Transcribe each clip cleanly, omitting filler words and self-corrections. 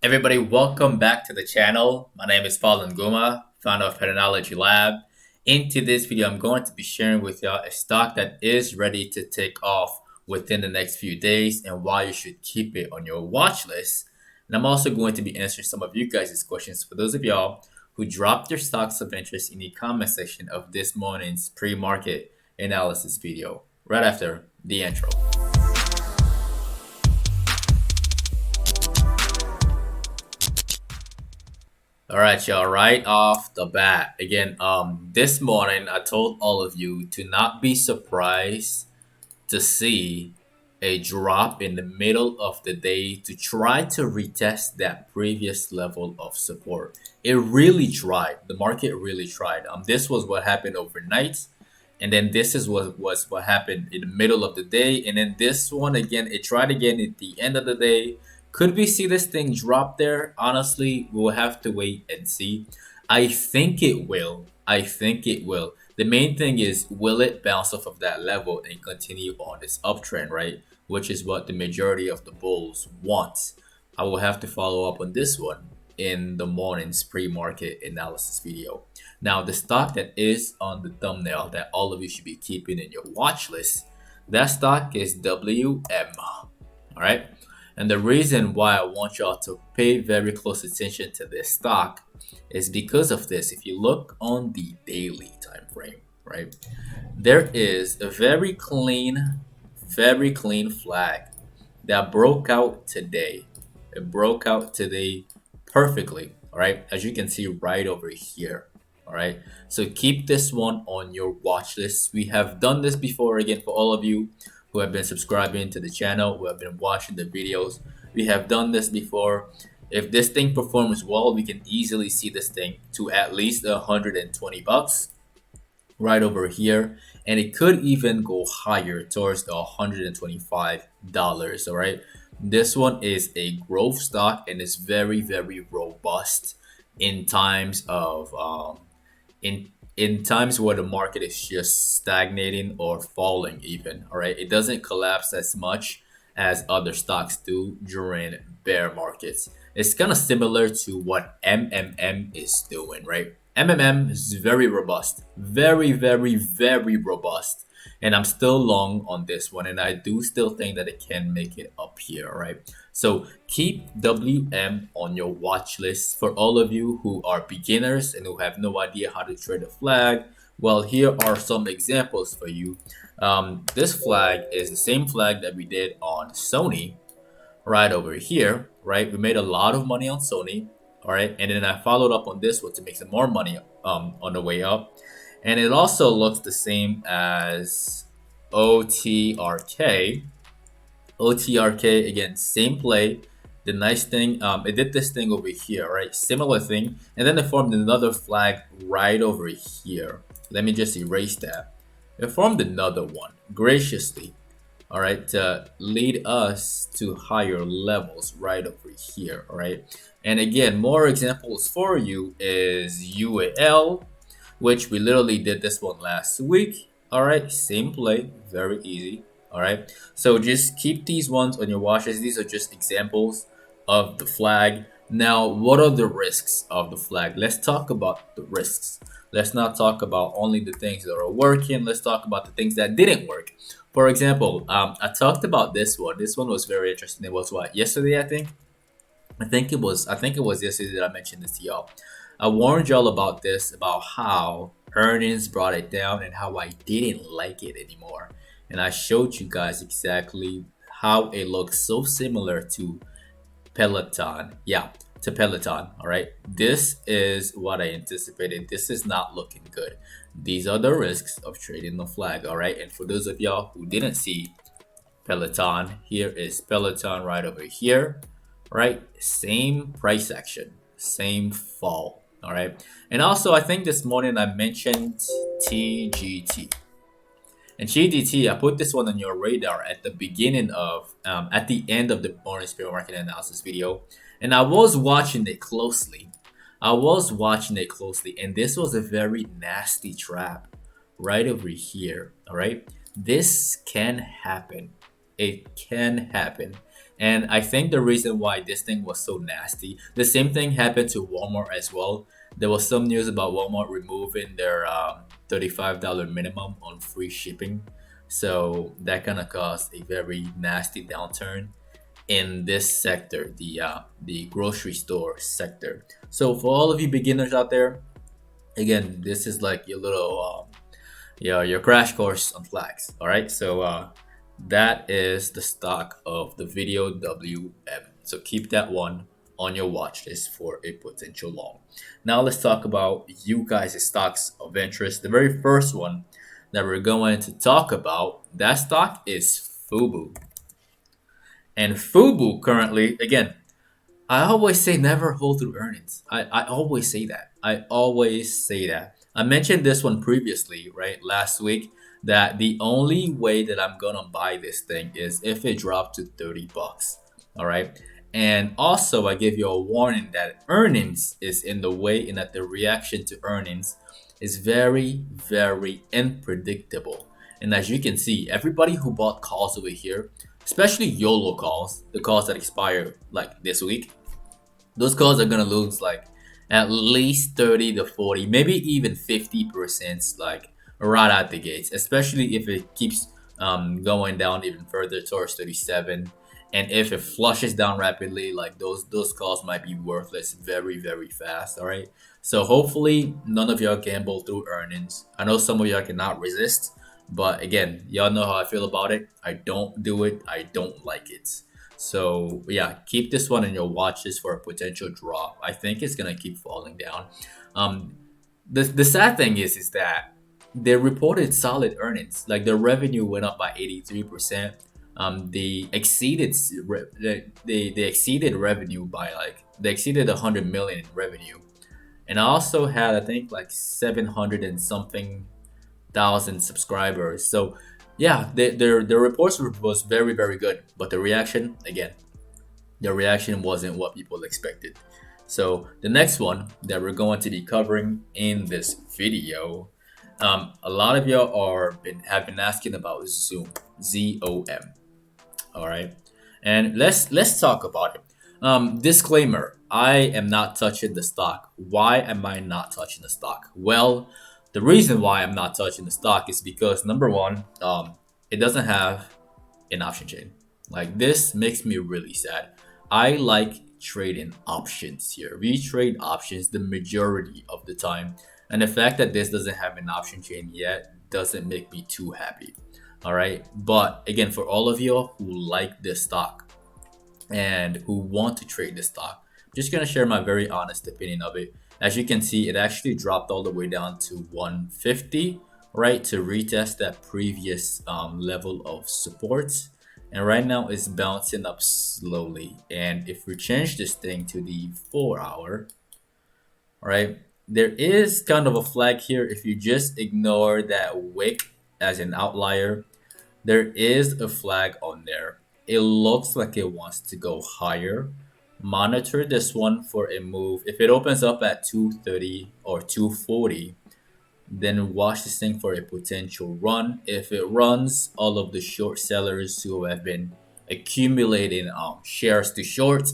Everybody, welcome back to the channel. My name is Paul Nguma, founder of Pedanology Lab. In today's video, I'm going to be sharing with y'all a stock that is ready to take off within the next few days and why you should keep it on your watch list. And I'm also going to be answering some of you guys' questions for those of y'all who dropped their stocks of interest in the comment section of this morning's pre-market analysis video, right after the intro. All right, y'all. Right off the bat, again, this morning I told all of you to not be surprised to see a drop in the middle of the day to try to retest that previous level of support. It really tried. The market really tried. This was what happened overnight, and then this is what happened in the middle of the day, and then this one again. It tried again at the end of the day. Could we see this thing drop there? Honestly, we'll have to wait and see. I think it will. I think it will. The main thing is, will it bounce off of that level and continue on this uptrend, right? Which is what the majority of the bulls want. I will have to follow up on this one in the morning's pre-market analysis video. Now, the stock that is on the thumbnail that all of you should be keeping in your watch list, that stock is WM. All right. And the reason why I want y'all to pay very close attention to this stock is because of this. If you look on the daily time frame, right, there is a very clean flag that broke out today. It broke out today perfectly, all right, as you can see right over here. All right, so keep this one on your watch list. We have done this before. Again, for all of you who have been subscribing to the channel, who have been watching the videos, we have done this before. If this thing performs well, we can easily see this thing to at least $120 right over here, and it could even go higher towards the $125. All right, this one is a growth stock and is very robust in times of in times where the market is just stagnating or falling even. All right, it doesn't collapse as much as other stocks do during bear markets. It's kind of similar to what MMM is doing, right? MMM is very robust, very robust, and I'm still long on this one, and I do still think that it can make it up here, right? So keep WM on your watch list. For all of you who are beginners and who have no idea how to trade a flag, well, here are some examples for you. This flag is the same flag that we did on Sony right over here, right? We made a lot of money on Sony, all right? And then I followed up on this one to make some more money on the way up. And it also looks the same as OTRK. OTRK, again, same play. The nice thing, it did this thing over here, right? Similar thing. And then it formed another flag right over here. Let me just erase that. It formed another one graciously, all right, to lead us to higher levels right over here, all right? And again, more examples for you is UAL, which we literally did this one last week. All right, same play, very easy. All right, so just keep these ones on your watches. These are just examples of the flag. Now, what are the risks of the flag? Let's talk about the risks. Let's not talk about only the things that are working. Let's talk about the things that didn't work. For example, I talked about this one. This one was very interesting. It was what, yesterday, I think. I think it was yesterday that I mentioned this to y'all. I warned y'all about this, about how earnings brought it down and how I didn't like it anymore. And I showed you guys exactly how it looks so similar to Peloton. Yeah, to Peloton. All right. This is what I anticipated. This is not looking good. These are the risks of trading the flag. All right. And for those of y'all who didn't see Peloton, here is Peloton right over here. Right. Same price action, same fall. All right. And also, I think this morning I mentioned TGT. And GDT, I put this one on your radar at the beginning of, at the end of the morning spirit market analysis video. And I was watching it closely. And this was a very nasty trap right over here. All right. This can happen. It can happen. And I think the reason why this thing was so nasty, the same thing happened to Walmart as well. There was some news about Walmart removing their $35 minimum on free shipping. So that kind of caused a very nasty downturn in this sector, the grocery store sector. So for all of you beginners out there, again, this is like your little yeah, your crash course on flags. All right, so that is the stock of the Video WM. So keep that one on your watch list for a potential long. Now let's talk about you guys' stocks of interest. The very first one that we're going to talk about, that stock is Fubu. And Fubu currently, again, I always say never hold through earnings. I always say that. I always say that. I mentioned this one previously, right? Last week, that the only way that I'm gonna buy this thing is if it dropped to 30 bucks. All right. And also I give you a warning that earnings is in the way and that the reaction to earnings is very, very unpredictable. And as you can see, everybody who bought calls over here, especially YOLO calls, the calls that expire like this week, those calls are gonna lose like at least 30 to 40, maybe even 50% like right out the gates, especially if it keeps going down even further towards 37. And if it flushes down rapidly, like those calls might be worthless very, very fast. All right. So hopefully none of y'all gamble through earnings. I know some of y'all cannot resist, but again, y'all know how I feel about it. I don't do it. I don't like it. So yeah, keep this one in your watches for a potential drop. I think it's gonna keep falling down. Um, the sad thing is that they reported solid earnings. Like their revenue went up by 83%. They exceeded they exceeded revenue by like they exceeded 100 million in revenue, and also had I think like 700 and something thousand subscribers. So yeah, their reports was very, very good, but the reaction again, the reaction wasn't what people expected. So the next one that we're going to be covering in this video, a lot of y'all have been asking about Zoom, ZOM. All right, and let's talk about it. Disclaimer: I am not touching the stock. Why am I not touching the stock? Well, the reason why I'm not touching the stock is because number one, it doesn't have an option chain. Like this makes me really sad. I like trading options here. We trade options the majority of the time, and the fact that this doesn't have an option chain yet doesn't make me too happy. All right, but again, for all of you who like this stock and who want to trade this stock, I'm just gonna share my very honest opinion of it. As you can see, it actually dropped all the way down to 150, right, to retest that previous level of support. And right now it's bouncing up slowly. And if we change this thing to the 4 hour, right, there is kind of a flag here. If you just ignore that wick as an outlier, there is a flag on there. It looks like it wants to go higher. Monitor this one for a move. If it opens up at 230 or 240, then watch this thing for a potential run. If it runs, all of the short sellers who have been accumulating shares to short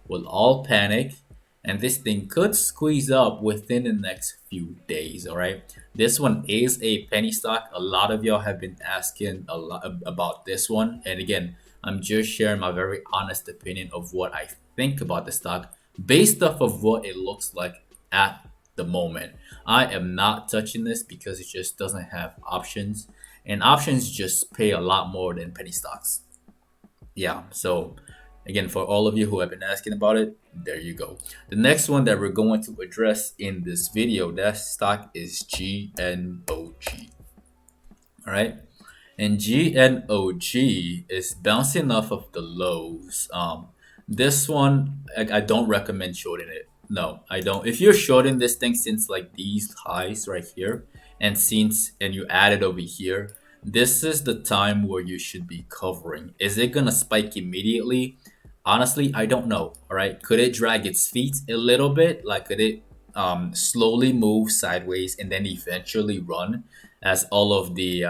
will all panic, and this thing could squeeze up within the next few days. All right, this one is a penny stock. A lot of y'all have been asking a lot about this one, and again, I'm just sharing my very honest opinion of what I think about the stock based off of what it looks like at the moment. I am not touching this because it just doesn't have options, and options just pay a lot more than penny stocks. Yeah, so again, for all of you who have been asking about it, there you go. The next one that we're going to address in this video, that stock is GNOG. All right, and GNOG is bouncing off of the lows. This one I don't recommend shorting it. No, I don't. If you're shorting this thing since like these highs right here, and you add it over here, this is the time where you should be covering. Is it gonna spike immediately? Honestly, I don't know. All right, could it drag its feet a little bit? Like, could it slowly move sideways and then eventually run as all of the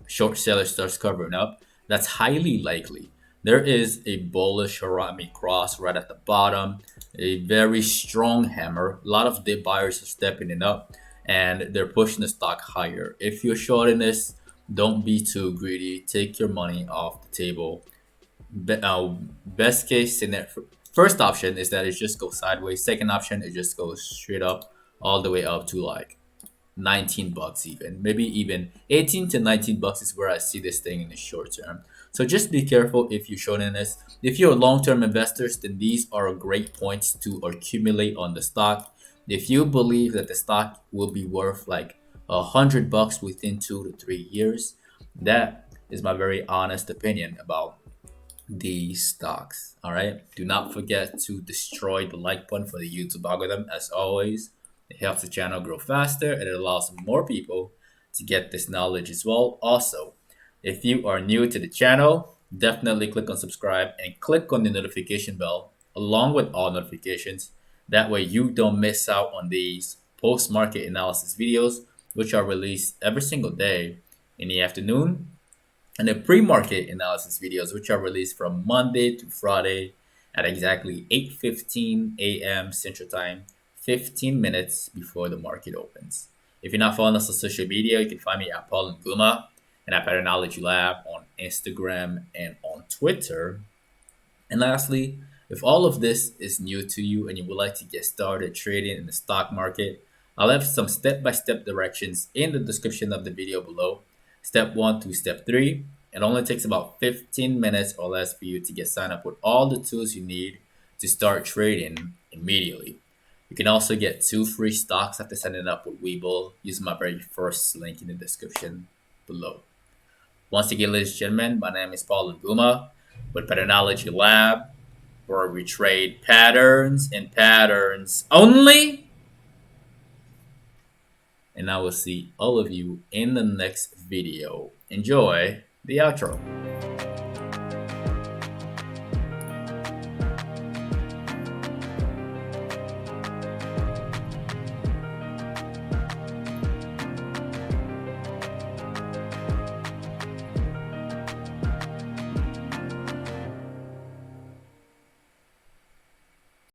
short sellers starts covering up? That's highly likely. There is a bullish Harami cross right at the bottom, a very strong hammer. A lot of dip buyers are stepping it up and they're pushing the stock higher. If you're shorting this, don't be too greedy. Take your money off the table. Best case scenario, first option is that it just goes sideways. Second option, it just goes straight up all the way up to like 19 bucks, even maybe even 18 to 19 bucks is where I see this thing in the short term. So just be careful if you're shorting this. If you're long-term investors, then these are great points to accumulate on the stock. If you believe that the stock will be worth like 100 bucks within 2 to 3 years, that is my very honest opinion about these stocks. All right. Do not forget to destroy the like button for the YouTube algorithm. As always, it helps the channel grow faster and it allows more people to get this knowledge as well. Also, if you are new to the channel, definitely click on subscribe and click on the notification bell along with all notifications. That way you don't miss out on these post-market analysis videos, which are released every single day in the afternoon, and the pre-market analysis videos, which are released from Monday to Friday at exactly 8:15 a.m. Central Time, 15 minutes before the market opens. If you're not following us on social media, you can find me at Paul Nguma and at Patternology Lab on Instagram and on Twitter. And lastly, if all of this is new to you and you would like to get started trading in the stock market, I'll have some step-by-step directions in the description of the video below. Step 1 to step 3. It only takes about 15 minutes or less for you to get signed up with all the tools you need to start trading immediately. You can also get 2 free stocks after signing up with Webull using my very first link in the description below. Once again, ladies and gentlemen, my name is Paul Nguma with Patternology Lab, where we trade patterns and patterns only. And I will see all of you in the next video. Enjoy the outro.